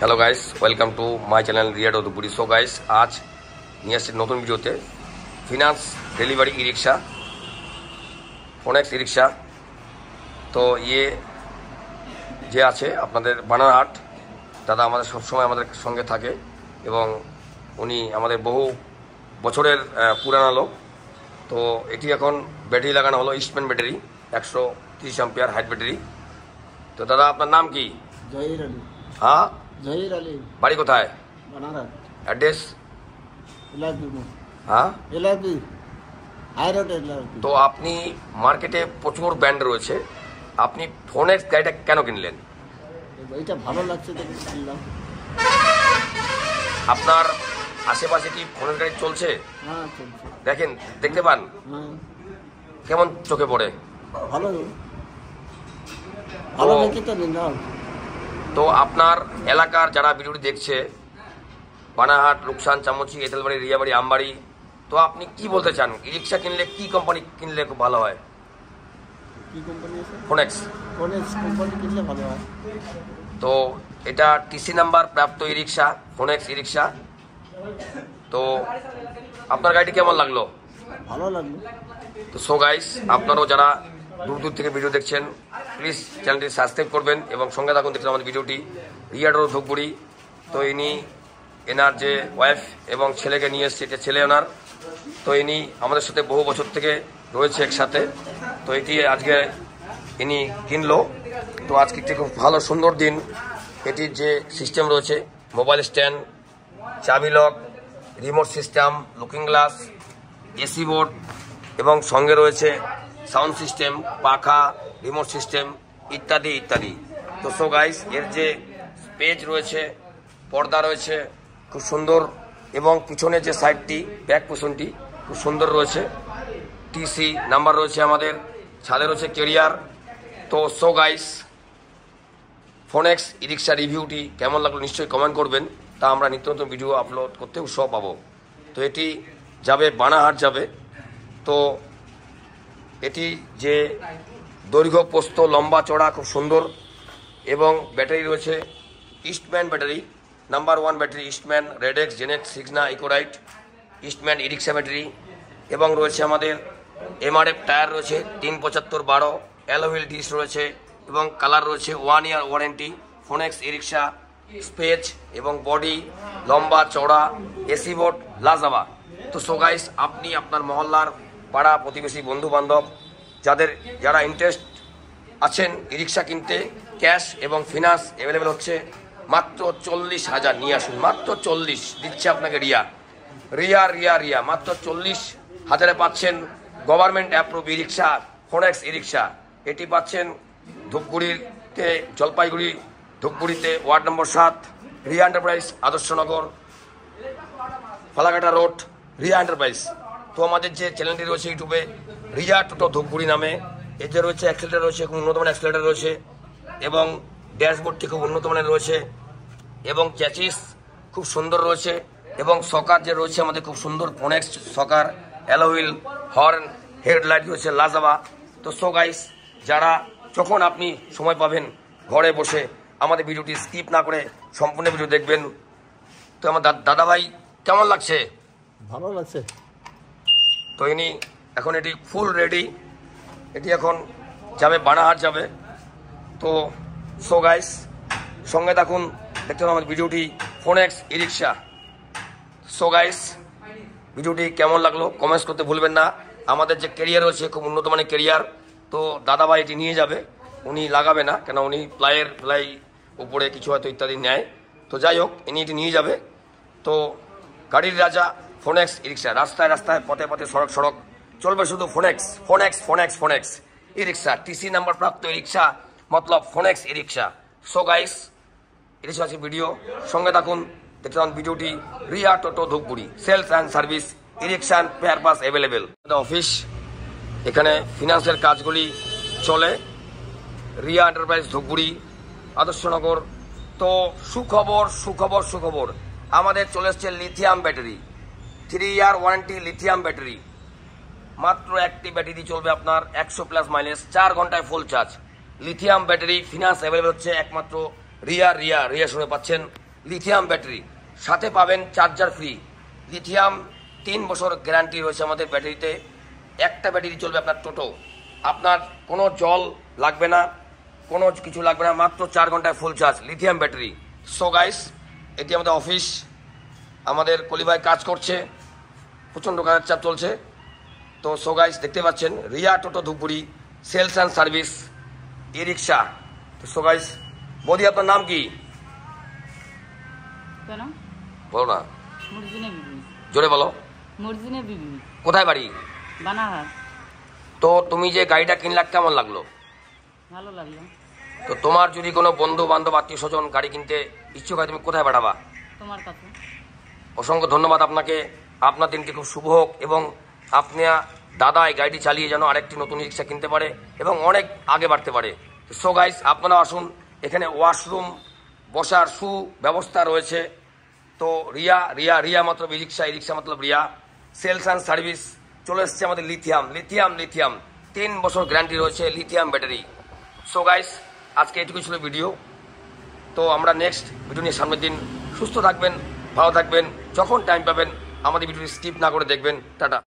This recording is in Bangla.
Hello guys, welcome to my channel Riya Dhupguri. So guys, আজ নিয়ে আসছি নতুন ভিডিওতে ফিনান্স ডেলিভারি ই রিক্সা, ফোনেক্স ই রিক্সা। তো যে আছে আপনাদের বানারহাট দাদা, আমাদের সবসময় আমাদের সঙ্গে থাকে এবং উনি আমাদের বহু বছরের পুরানো লোক। তো এটি এখন ব্যাটারি লাগানো হলো, Eastman battery 130 ampere height battery. তো দাদা, আপনার নাম কি? জহির আলী। হ্যাঁ, জহির আলী। বাড়ি কোথায়? বানারহাট। অ্যাড্রেস? এলআরবি। হ্যাঁ, এলআরবি, হাই রোড এলআরবি। তো আপনি মার্কেটে প্রচুর ব্র্যান্ড রয়েছে, আপনি ফোনেক্স গাড়িটা কেন কিনলেন? এইটা ভালো লাগছে দেখে কিনলাম। আপনার আশেপাশে কি ফোনের গাড়ি চলছে? হ্যাঁ, চলছে। দেখতে পান? হ্যাঁ, কেমন চোখে পড়ে? ভালো ভালো দেখি তো নিলাম। তো আপনার এলাকার যারা ভিডিওটি দেখছে, বানারহাট, রুকসান, চামচি, এঁতেলবাড়ি, রিয়াবাড়ি, আমবাড়ি, তো আপনি কি বলতে চান? ই রিক্সা কিনলে কি কোম্পানি কিনলে খুব ভালো হয়? কি কোম্পানি আছে? ফোনেক্স। ফোনেক্স কোম্পানি কিনলে ভালো হয়। তো এটা টিসি নাম্বার প্রাপ্ত e rickshaw, Phonex e rickshaw. তো আপনার গাড়িটি কেমন লাগলো? ভালো লাগলো। তো সো গাইস, আপনারাও যারা দূর দূর থেকে ভিডিও দেখছেন, প্লিজ চ্যানেলটি সাবস্ক্রাইব করবেন এবং সঙ্গে থাকুন দেখছেন আমাদের ভিডিওটি। রিয়া ধুপগুড়ি। তো এনার যে ওয়াইফ এবং ছেলেকে নিয়ে এসছে, এটা ছেলে ওনার। তো ইনি আমাদের সাথে বহু বছর থেকে রয়েছে একসাথে। তো এটি আজকে ইনি কিনলো। তো আজকে একটি খুব ভালো সুন্দর দিন। এটির যে সিস্টেম রয়েছে, মোবাইল স্ট্যান্ড, চাবি lock, remote system, looking glass, AC board এবং সঙ্গে রয়েছে সাউন্ড সিস্টেম, পাখা, রিমোট সিস্টেম ইত্যাদি ইত্যাদি। তো সো গাইস, এর যে পেজ রয়েছে, পর্দা রয়েছে খুব সুন্দর এবং পিছনে যে সাইডটি, ব্যাক পোষণটি খুব সুন্দর রয়েছে। টিসি নাম্বার রয়েছে আমাদের, ছাদে রয়েছে কেরিয়ার। তো সো গাইস, ফোনেক্স ই রিক্সা রিভিউটি কেমন লাগলো নিশ্চয়ই কমেন্ট করবেন, তা আমরা নিত্য নতুন ভিডিও আপলোড করতে উৎসাহ পাবো। তো এটি যাবে বানারহাট যাবে। তো এটি যে দৈর্ঘ্য, প্রস্থ, লম্বা, চড়া খুব সুন্দর এবং ব্যাটারি রয়েছে Eastman battery, number 1 battery Eastman, Redex, Genex, Signa, Ecorite, Eastman e rickshaw battery. এবং রয়েছে আমাদের এমআরএফ টায়ার রয়েছে 375/12, অ্যালোহুইল ডিস রয়েছে এবং কালার রয়েছে 1 ইয়ার ওয়ারেন্টি। ফোনেক্স ই রিক্সা স্পেস এবং বডি লম্বা চড়া, এসি বোর্ড লাজাবা। তো সো গাইস, আপনি আপনার মহল্লার পাড়া প্রতিবেশী, বন্ধু বান্ধব যারা ইন্টারেস্ট আছেন ই রিক্সা কিনতে, ক্যাশ এবং ফিনান্স অ্যাভেলেবেল হচ্ছে। মাত্র 40,000 নিয়ে আসুন, মাত্র 40 দিচ্ছে আপনাকে রিয়া রিয়া রিয়া রিয়া মাত্র 40,000 পাচ্ছেন government approve e rickshaw, Phonex e rickshaw. এটি পাচ্ছেন ধূপগুড়িতে, জলপাইগুড়ি ধূপগুড়িতে ward number 7, Riya enterprise, Adarshnagar, Falakata road, Riya enterprise. তো আমাদের যে চ্যানেলটি রয়েছে ইউটিউবে, রিয়া টোটো ধূপগুড়ি নামে, এতে রয়েছে অ্যাক্সিলেটার রয়েছে, খুব উন্নত মানের অ্যাক্সিলেটার রয়েছে এবং ড্যাশবোর্ডটি খুব উন্নত মানের রয়েছে এবং চ্যাচিস খুব সুন্দর রয়েছে এবং সকার যে রয়েছে আমাদের খুব সুন্দর ফোনেক্স সকার, অ্যালোহুইল, হর্ন, হেডলাইট রয়েছে লাজাবা। তো সো গাইস, যারা যখন আপনি সময় পাবেন ঘরে বসে আমাদের ভিডিওটি স্কিপ না করে সম্পূর্ণ ভিডিও দেখবেন। তো আমার দাদা ভাই কেমন লাগছে? ভালো লাগছে। তো এখন এটি ফুল রেডি, এটি এখন যাবে বানারহাট যাবে। তো সো গাইস, সঙ্গে থাকুন দেখতে হবে আমাদের ভিডিওটি, phonics e rickshaw. So guys, ভিডিওটি কেমন লাগলো কমেন্টস করতে ভুলবেন না। আমাদের যে কেরিয়ার রয়েছে খুব উন্নত মানের কেরিয়ার। তো দাদাভাই এটি নিয়ে যাবে, উনি লাগাবে না, কেন উনি প্লাই উপরে কিছু হয়তো ইত্যাদি নেয়। তো যাই হোক, এটি নিয়ে যাবে। তো গাড়ির রাজা ফোনেক্স ই রিক্সা, রাস্তায় রাস্তায়, পথে পথে, সড়ক সড়ক চলবে শুধু Phonex Phonex Phonex Phonex e rickshaw. TC number প্রাপ্ত ই রিক্সা মতলব Phonex e rickshaw. So guys, এটি আছে ভিডিও, সঙ্গে থাকুন দেখতে পান ভিডিওটি। Riya Toto Dhupguri, sales and service, e rickshaw and fare pass available office. এখানে ফিনান্সের কাজগুলি চলে। রিয়া এন্টারপ্রাইজ ধূপগুড়ি, আদর্শনগর। তো সুখবর সুখবর সুখবর, আমাদের চলে এসছে lithium battery, 3 year warranty lithium battery. মাত্র একটি ব্যাটারি চলবে আপনার 100+ মাইলেজ, 4 ঘন্টায় full charge. Lithium battery finance available হচ্ছে একমাত্র রিয়া রিয়া রিয়া শুনে পাচ্ছেন লিথিয়াম ব্যাটারি, সাথে পাবেন চার্জার ফ্রি। লিথিয়াম 3 বছর গ্যারান্টি রয়েছে আমাদের ব্যাটারিতে। একটা ব্যাটারি চলবে আপনার টোটো, আপনার কোনো জল লাগবে না, কোনো কিছু লাগবে না, মাত্র 4 ঘন্টায় full charge lithium battery. So guys, এটি আমাদের অফিস, আমাদের কলিভাই কাজ করছে, প্রচণ্ড কাজের চাপ চলছে। তো সো গাইস, দেখতে পাচ্ছেন Riya Toto Dhupguri sales and service e rickshaw. তো সো গাইস, বৌদি আপনার নাম কি? কেন? বলো না, মর্জিনা বিবি। জোরে বলো। মর্জিনা বিবি, কোথায় বাড়ি? বানাহার। তো তুমি যে গাড়িটা কিনলা কেমন লাগলো? ভালো লাগলো। তো তোমার যদি কোনো বন্ধু বান্ধব আত্মীয় স্বজন গাড়ি কিনতে ইচ্ছুক হয়, তুমি কোথায় পাঠাবা? তোমার কাছে। অসংখ্য ধন্যবাদ আপনাকে। আপনার দিনটি খুব শুভ হোক এবং আপনার দাদা এই গাড়িটি চালিয়ে যেন আরেকটি নতুন রিক্সা কিনতে পারে এবং অনেক আগে বাড়তে পারে। সো গাইস, আপনারা আসুন, এখানে ওয়াশরুম, বসার সুব্যবস্থা রয়েছে। তো রিয়া রিয়া রিয়া মতলব ই রিক্সা, ই rickshaw Matlab Riya. Sales and service চলে এসছে আমাদের লিথিয়াম লিথিয়াম লিথিয়াম 3 বছর গ্যারান্টি রয়েছে লিথিয়াম ব্যাটারি। সো গাইস, আজকে এটুকু ছিল ভিডিও। তো আমরা নেক্সট ভিডিও নিয়ে সামনের দিন। সুস্থ থাকবেন, ভালো থাকবেন, যখন টাইম পাবেন আমাদের ভিডিওটি স্কিপ না করে দেখবেন। টাটা।